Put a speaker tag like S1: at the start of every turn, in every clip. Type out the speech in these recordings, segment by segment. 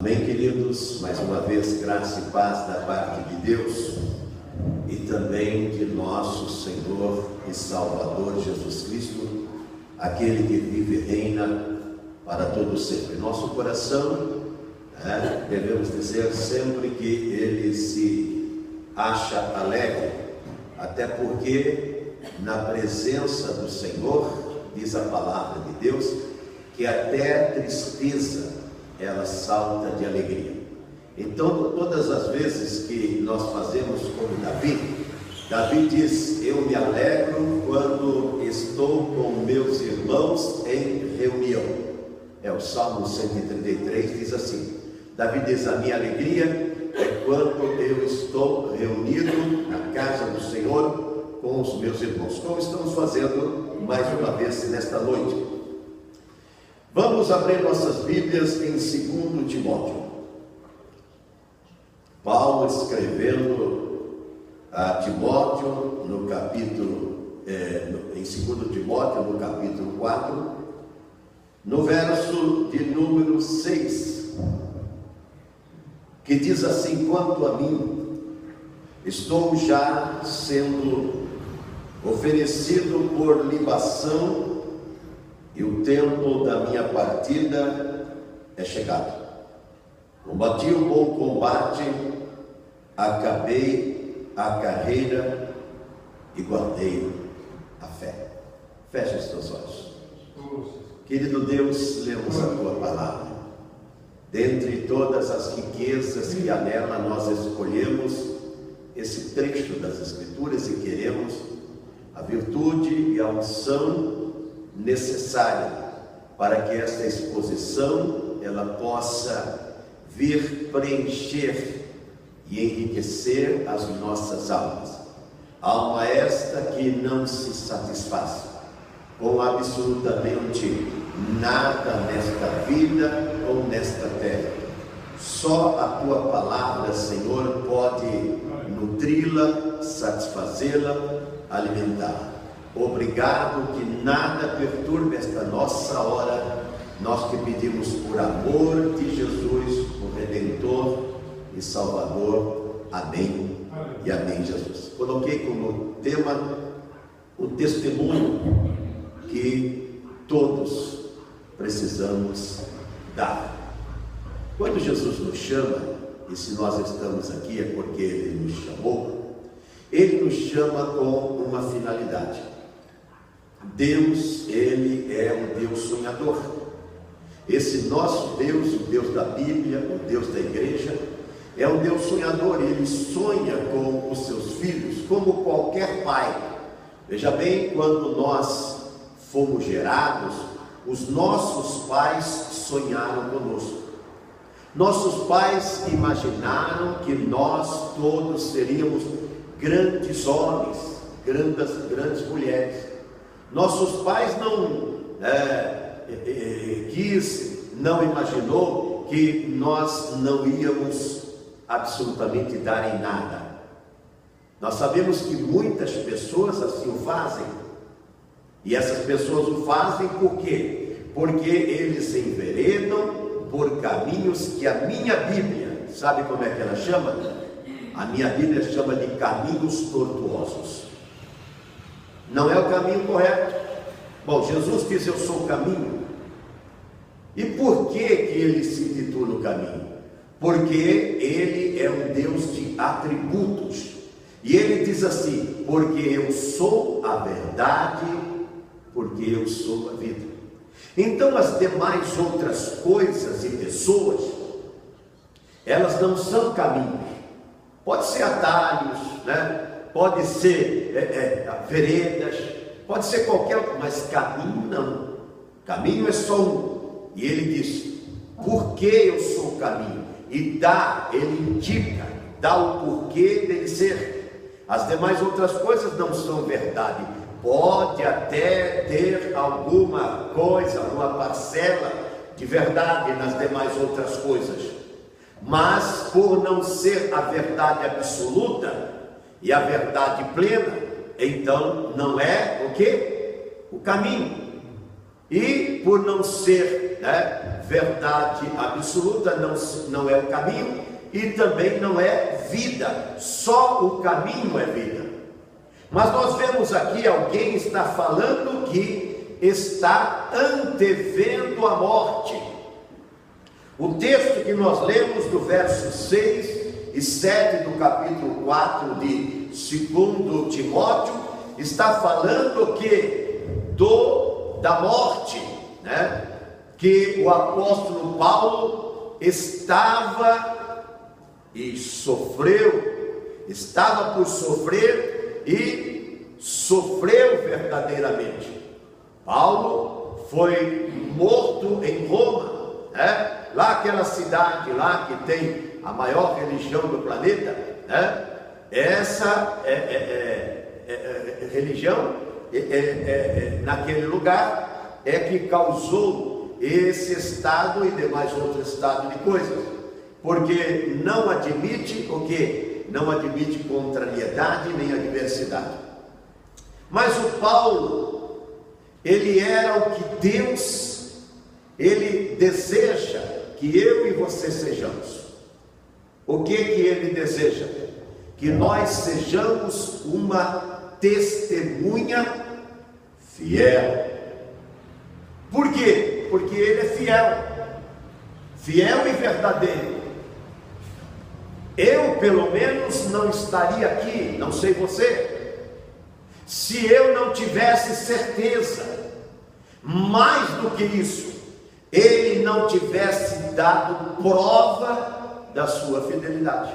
S1: Amém, queridos? Mais uma vez, graça e paz da parte de Deus e também de nosso Senhor e Salvador Jesus Cristo, aquele que vive e reina para todo sempre. Nosso coração, devemos dizer sempre que ele se acha alegre, até porque na presença do Senhor, diz a palavra de Deus, que até a tristeza ela salta de alegria. Então, todas as vezes que nós fazemos como Davi diz: eu me alegro quando estou com meus irmãos em reunião. O Salmo 133 diz assim, Davi diz: a minha alegria é quando eu estou reunido na casa do Senhor com os meus irmãos, como estamos fazendo mais uma vez nesta noite. Vamos abrir nossas Bíblias em 2 Timóteo. Paulo escrevendo a Timóteo no capítulo, em 2 Timóteo, no capítulo 4, no verso de número 6, que diz assim: quanto a mim, estou já sendo oferecido por libação, e o tempo da minha partida é chegado. Combati o bom combate, acabei a carreira e guardei a fé. Feche os teus olhos. Querido Deus, lemos a tua palavra. Dentre todas as riquezas que há nela, nós escolhemos esse trecho das Escrituras e queremos a virtude e a unção necessária para que esta exposição ela possa vir preencher e enriquecer as nossas almas. Alma esta que não se satisfaz com absolutamente nada nesta vida ou nesta terra. Só a tua palavra, Senhor, pode nutri-la, satisfazê-la, alimentá-la. Obrigado, que nada perturbe esta nossa hora. Nós te pedimos por amor de Jesus, o Redentor e Salvador. Amém e amém, Jesus. Coloquei como tema o testemunho que todos precisamos dar. Quando Jesus nos chama, e se nós estamos aqui é porque Ele nos chamou, Ele nos chama com uma finalidade. Deus, Ele é um Deus sonhador. Esse nosso Deus, o Deus da Bíblia, o Deus da igreja, é um Deus sonhador. Ele sonha com os seus filhos, como qualquer pai. Veja bem, quando nós fomos gerados, os nossos pais sonharam conosco. Nossos pais imaginaram que nós todos seríamos grandes homens, grandes mulheres. Nossos pais não imaginou que nós não íamos absolutamente dar em nada. Nós sabemos que muitas pessoas assim o fazem, e essas pessoas o fazem por quê? Porque eles enveredam por caminhos que a minha Bíblia, sabe como é que ela chama? A minha Bíblia chama de caminhos tortuosos. Não é o caminho correto. Bom, Jesus diz: eu sou o caminho. E por que ele se intitula o caminho? Porque ele é um Deus de atributos. E ele diz assim: porque eu sou a verdade, porque eu sou a vida. Então as demais outras coisas e pessoas, elas não são caminhos. Pode ser atalhos, pode ser veredas, pode ser qualquer, mas caminho não. Caminho é só um. E ele diz: porque eu sou o caminho. E ele indica, dá o porquê dele ser. As demais outras coisas não são verdade. Pode até ter alguma coisa, alguma parcela de verdade nas demais outras coisas, mas por não ser a verdade absoluta e a verdade plena, então não é o quê? O caminho. e por não ser, verdade absoluta, não é o caminho, e também não é vida. Só o caminho é vida. Mas nós vemos aqui alguém está falando que está antevendo a morte. O texto que nós lemos do verso 6 e 7 do capítulo 4 de 2 Timóteo está falando que da morte, que o apóstolo Paulo estava por sofrer e sofreu verdadeiramente. Paulo foi morto em Roma, lá aquela cidade lá que tem a maior religião do planeta, essa religião naquele lugar é que causou esse estado e demais outros estados de coisas, porque não admite o quê? Não admite contrariedade nem adversidade. Mas o Paulo, ele era o que Deus, ele deseja que eu e você sejamos. O que ele deseja? Que nós sejamos uma testemunha fiel. Por quê? Porque ele é fiel e verdadeiro. Eu, pelo menos, não estaria aqui, não sei você, se eu não tivesse certeza, mais do que isso, ele não tivesse dado prova da sua fidelidade.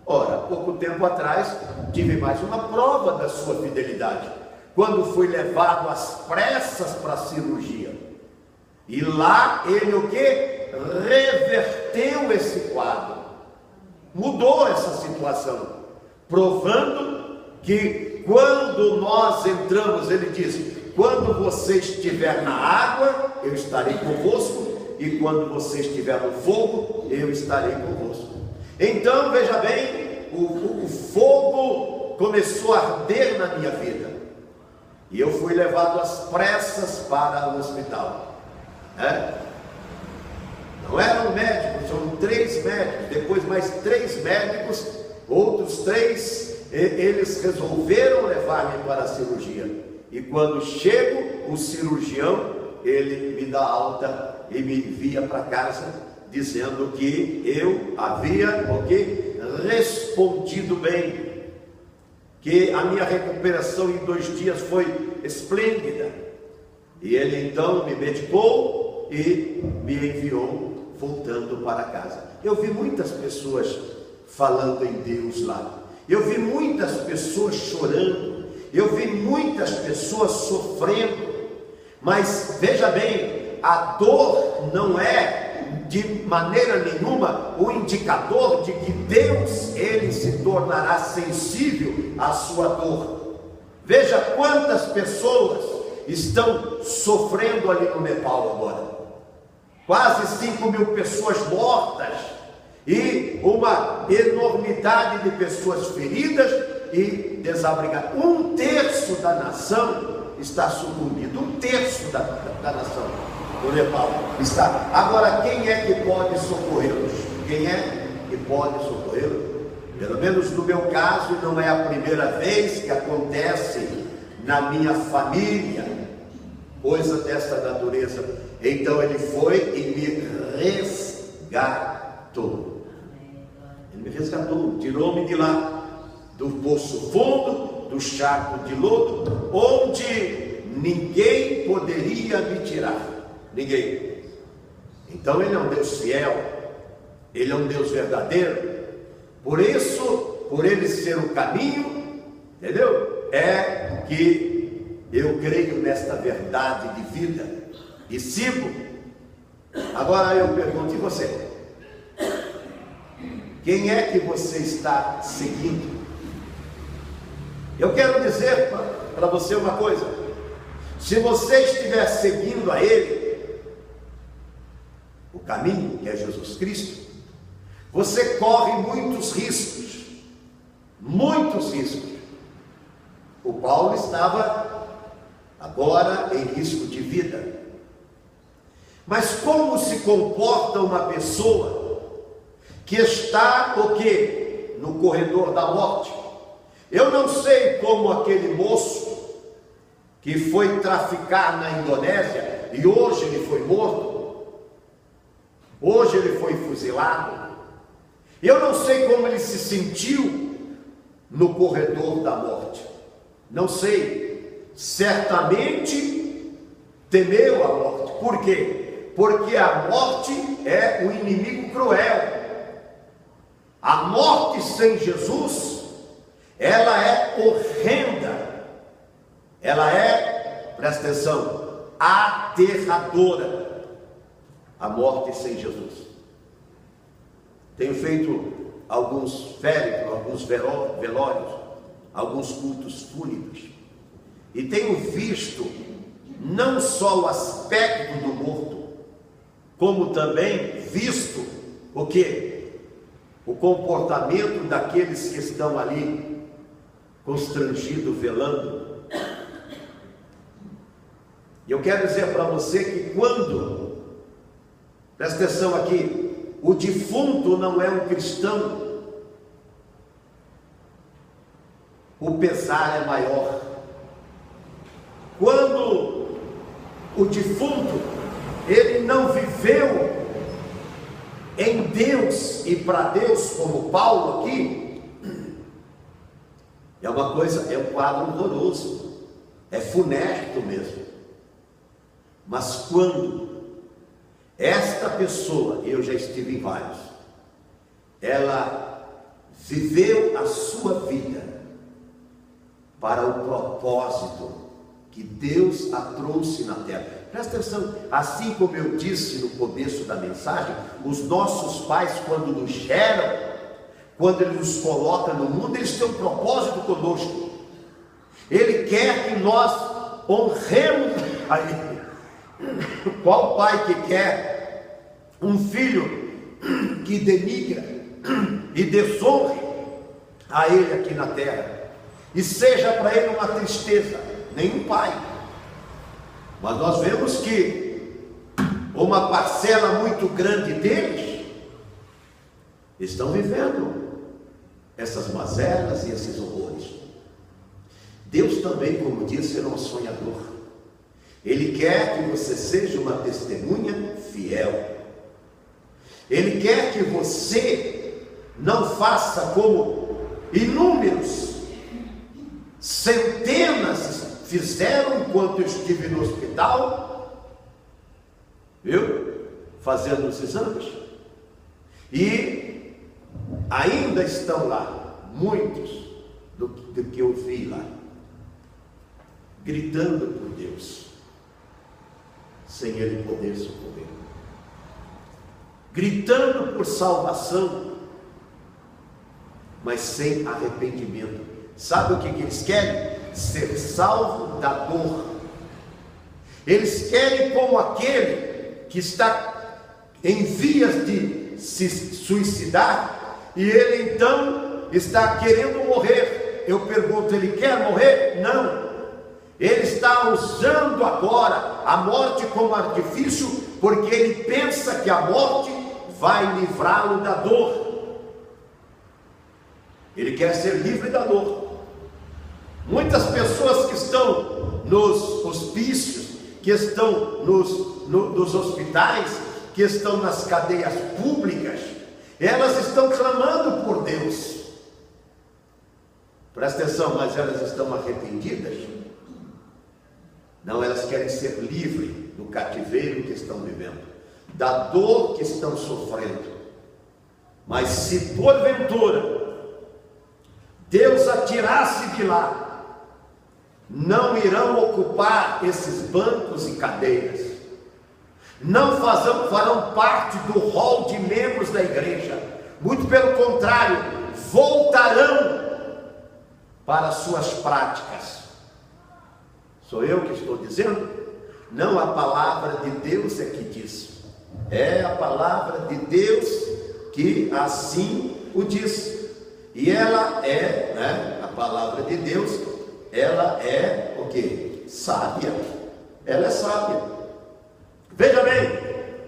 S1: Ora, pouco tempo atrás, tive mais uma prova da sua fidelidade, quando fui levado às pressas para a cirurgia, e lá ele o que? Reverteu esse quadro, mudou essa situação, provando que quando nós entramos, ele diz: quando você estiver na água, eu estarei convosco, e quando você estiver no fogo, eu estarei convosco. Então, veja bem, o fogo começou a arder na minha vida, e eu fui levado às pressas para o hospital. Não era um médico, são 3 médicos, depois mais 3 médicos, outros 3, eles resolveram levar-me para a cirurgia. E quando chego, o cirurgião, ele me dá alta e me envia para casa, dizendo que eu havia respondido bem, que a minha recuperação em 2 dias foi esplêndida. E ele então me medicou e me enviou voltando para casa. Eu vi muitas pessoas falando em Deus lá, eu vi muitas pessoas chorando, eu vi muitas pessoas sofrendo, mas veja bem, a dor não é de maneira nenhuma o indicador de que Deus, ele se tornará sensível à sua dor. Veja quantas pessoas estão sofrendo ali no Nepal agora, quase 5.000 pessoas mortas e uma enormidade de pessoas feridas e desabrigadas. 1/3 da nação está sucumbindo, 1/3 da nação do Nepal está. Agora, quem é que pode socorrê-los? Quem é que pode socorrê-los? Pelo menos no meu caso, não é a primeira vez que acontece na minha família coisa desta natureza. Então ele foi e me resgatou. Ele me resgatou, tirou-me de lá, do poço fundo, do charco de lodo, onde ninguém poderia me tirar. Ninguém. Então ele é um Deus fiel, ele é um Deus verdadeiro. Por isso, por ele ser o caminho, entendeu? É que eu creio nesta verdade de vida e sigo. Agora eu pergunto, e você? Quem é que você está seguindo? Eu quero dizer para você uma coisa: se você estiver seguindo a Ele, o caminho que é Jesus Cristo, você corre muitos riscos, muitos riscos. O Paulo estava agora em risco de vida, Mas como se comporta uma pessoa que está o quê? No corredor da morte? Eu não sei como aquele moço que foi traficar na Indonésia e hoje ele foi morto, hoje ele foi fuzilado. Eu não sei como ele se sentiu no corredor da morte. Não sei. Certamente temeu a morte. Por quê? Porque a morte é um inimigo cruel. A morte sem Jesus, ela é horrenda. Ela é, presta atenção, aterradora. A morte sem Jesus. Tenho feito alguns férios, alguns velórios, alguns cultos fúnebres, e tenho visto não só o aspecto do morto, como também visto o quê? O comportamento daqueles que estão ali constrangidos, velando. E eu quero dizer para você que quando, presta atenção aqui, o defunto não é um cristão, o pesar é maior. Quando o defunto, ele não viveu em Deus e para Deus, como Paulo aqui, é uma coisa, é um quadro horroroso, é funesto mesmo. Mas quando esta pessoa, eu já estive em vários, ela viveu a sua vida para o propósito que Deus a trouxe na terra. Presta atenção, assim como eu disse no começo da mensagem, os nossos pais, quando nos geram, quando Ele nos coloca no mundo, eles têm um propósito conosco. Ele quer que nós honremos a Ele. Qual pai que quer um filho que denigra e desonre a ele aqui na terra, e seja para ele uma tristeza? Nenhum pai. Mas nós vemos que uma parcela muito grande deles estão vivendo essas mazelas e esses horrores. Deus também, como disse, é um sonhador. Ele quer que você seja uma testemunha fiel. Ele quer que você não faça como inúmeros, centenas fizeram enquanto eu estive no hospital, viu? Fazendo os exames. E ainda estão lá, muitos do que eu vi lá, gritando por Deus, sem Ele poder socorrer, gritando por salvação, mas sem arrependimento. Sabe o que eles querem? Ser salvo da dor. Eles querem como aquele que está em vias de se suicidar, e ele então está querendo morrer. Eu pergunto, ele quer morrer? Não. Ele está usando agora a morte como artifício, porque ele pensa que a morte vai livrá-lo da dor. Ele quer ser livre da dor. Muitas pessoas que estão nos hospícios, que estão nos hospitais, que estão nas cadeias públicas, elas estão clamando por Deus. Presta atenção, mas elas estão arrependidas? Não, elas querem ser livres do cativeiro que estão vivendo, da dor que estão sofrendo. Mas se porventura Deus atirasse de lá, não irão ocupar esses bancos e cadeiras, não farão parte do rol de membros da igreja, muito pelo contrário, voltarão para suas práticas. Sou eu que estou dizendo? Não, a palavra de Deus é que diz. É a palavra de Deus que assim o diz. E ela é, né, a palavra de Deus, ela é o quê? Sábia. Ela é sábia. Veja bem,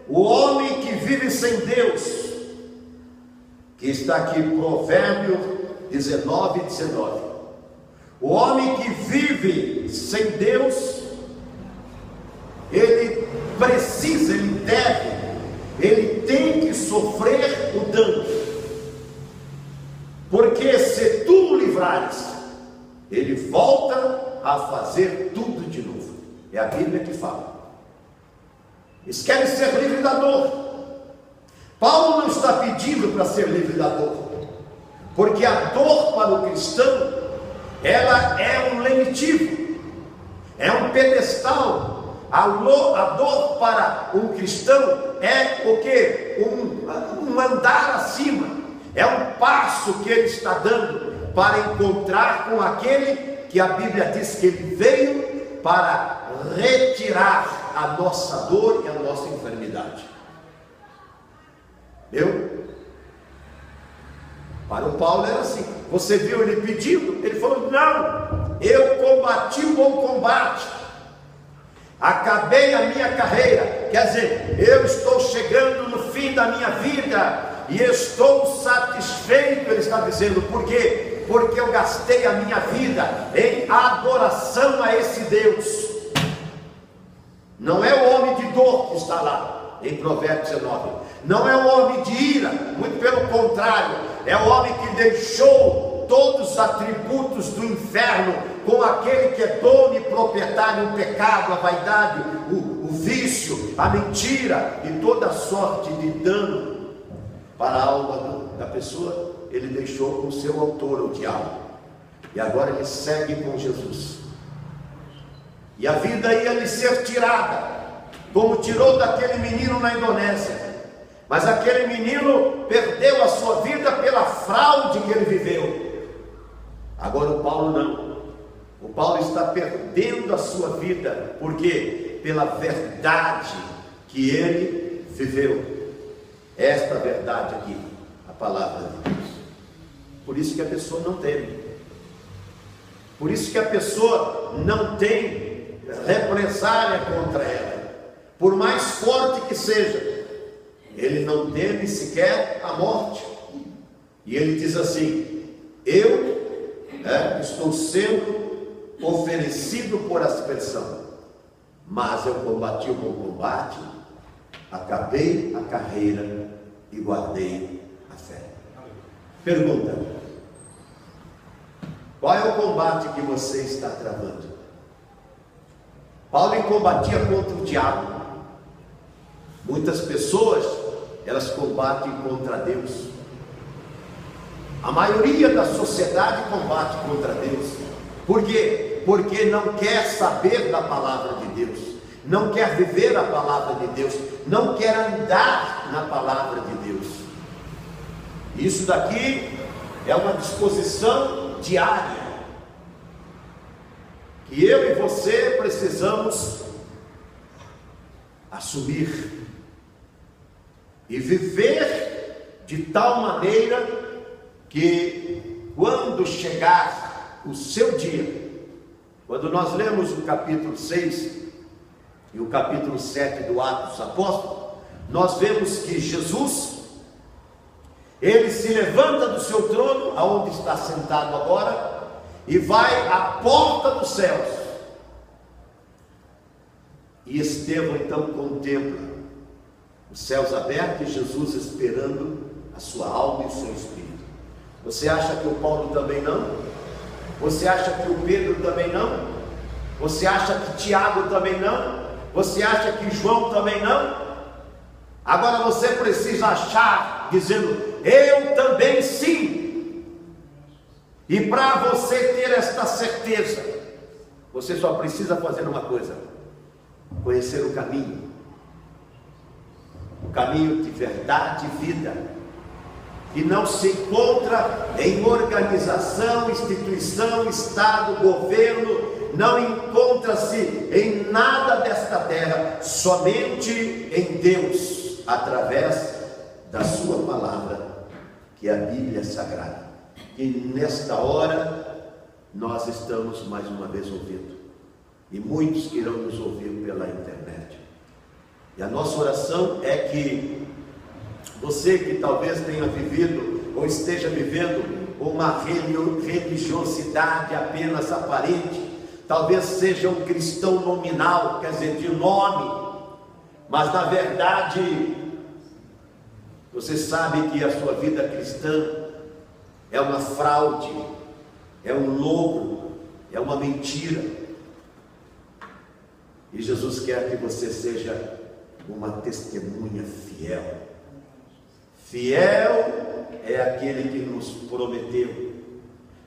S1: o homem que vive sem Deus, que está aqui, Provérbios 19:19. O homem que vive sem Deus, ele precisa, ele deve, ele tem que sofrer o dano, porque se tu o livrares, ele volta a fazer tudo de novo. É a Bíblia que fala. Eles querem ser livres da dor. Paulo não está pedindo para ser livre da dor, porque a dor para o cristão, ela é um lenitivo, é um pedestal. A dor para um cristão é o que? Um andar acima, é um passo que ele está dando para encontrar com aquele que a Bíblia diz que ele veio para retirar a nossa dor e a nossa enfermidade. Para o Paulo era assim. Você viu ele pedindo? Ele falou: não, eu combati o bom combate, acabei a minha carreira. Quer dizer, eu estou chegando no fim da minha vida e estou satisfeito. Ele está dizendo, por quê? Porque eu gastei a minha vida em adoração a esse Deus. Não é o homem de dor que está lá em Provérbios 19, não é o homem de ira, muito pelo contrário, é o homem que deixou todos os atributos do inferno com aquele que é dono e proprietário, o pecado, a vaidade, o vício, a mentira e toda sorte de dano para a alma da pessoa. Ele deixou com o seu autor, o diabo, e agora ele segue com Jesus, e a vida ia lhe ser tirada, como tirou daquele menino na Indonésia. Mas aquele menino perdeu a sua vida pela fraude que ele viveu. Agora o Paulo não. O Paulo está perdendo a sua vida, porque pela verdade que ele viveu. Esta verdade aqui, a palavra de Deus. Por isso que a pessoa não teme. Por isso que a pessoa não tem represália contra ela. Por mais forte que seja, ele não teme sequer a morte. E ele diz assim: eu estou sendo oferecido por aspersão, mas eu combati o bom combate, acabei a carreira e guardei a fé. Pergunta: qual é o combate que você está travando? Paulo combatia contra o diabo. Muitas pessoas, elas combatem contra Deus. A maioria da sociedade combate contra Deus. Por quê? Porque não quer saber da palavra de Deus, não quer viver a palavra de Deus, não quer andar na palavra de Deus. Isso daqui é uma disposição diária, que eu e você precisamos assumir e viver de tal maneira que quando chegar o seu dia, quando nós lemos o capítulo 6 e o capítulo 7 do Atos dos Apóstolos, nós vemos que Jesus, ele se levanta do seu trono, aonde está sentado agora, e vai à porta dos céus. E Estevão então contempla os céus abertos e Jesus esperando a sua alma e o seu espírito. Você acha que o Paulo também não? Você acha que o Pedro também não? Você acha que Tiago também não? Você acha que João também não? Agora você precisa achar, dizendo: eu também sim. E para você ter esta certeza, você só precisa fazer uma coisa: conhecer o caminho de verdade e vida, que não se encontra em organização, instituição, estado, governo, não encontra-se em nada desta terra, somente em Deus, através da sua palavra, que é a Bíblia Sagrada. E nesta hora nós estamos mais uma vez ouvindo, e muitos que irão nos ouvir pela internet. E a nossa oração é que você que talvez tenha vivido ou esteja vivendo uma religiosidade apenas aparente, talvez seja um cristão nominal, quer dizer, de nome, mas na verdade você sabe que a sua vida cristã é uma fraude, é um lobo, é uma mentira. E Jesus quer que você seja uma testemunha fiel. Fiel é aquele que nos prometeu.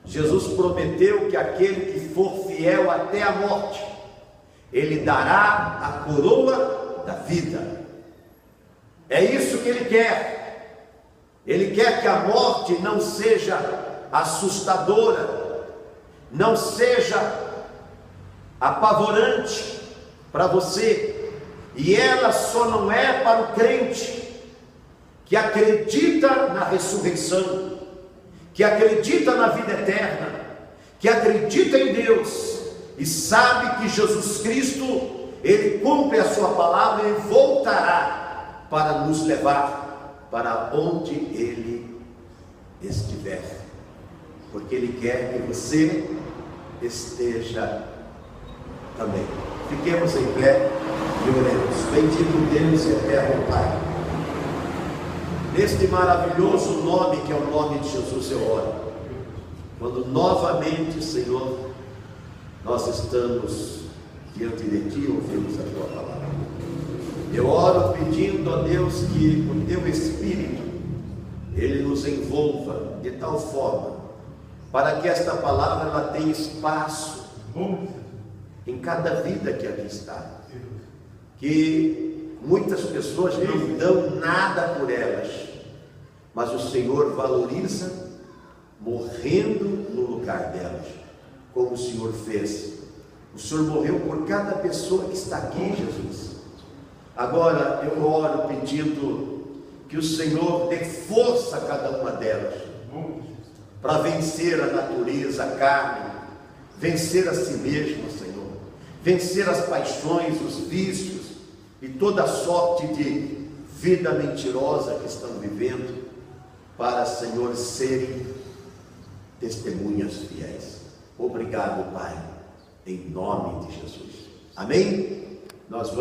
S1: Jesus prometeu que aquele que for fiel até a morte, Ele dará a coroa da vida. É isso que Ele quer. Ele quer que a morte não seja assustadora, não seja apavorante para você. E ela só não é para o crente que acredita na ressurreição, que acredita na vida eterna, que acredita em Deus e sabe que Jesus Cristo, Ele cumpre a sua palavra e voltará para nos levar para onde Ele estiver, porque Ele quer que você esteja também. Fiquemos em pé e oremos. Bendito Deus e eterno Pai, neste maravilhoso nome que é o nome de Jesus eu oro, quando novamente, Senhor, nós estamos diante de Ti, ouvimos a Tua palavra. Eu oro pedindo a Deus que o Teu Espírito, Ele nos envolva de tal forma, para que esta palavra ela tenha espaço em cada vida que aqui está, que muitas pessoas não dão nada por elas, mas o Senhor valoriza morrendo no lugar delas, como o Senhor fez. O Senhor morreu por cada pessoa que está aqui, Jesus. Agora eu oro pedindo que o Senhor dê força a cada uma delas, para vencer a natureza, a carne, vencer a si mesmo, Senhor, vencer as paixões, os vícios e toda sorte de vida mentirosa que estão vivendo, para, Senhor, serem testemunhas fiéis. Obrigado, Pai, em nome de Jesus. Amém? Nós vamos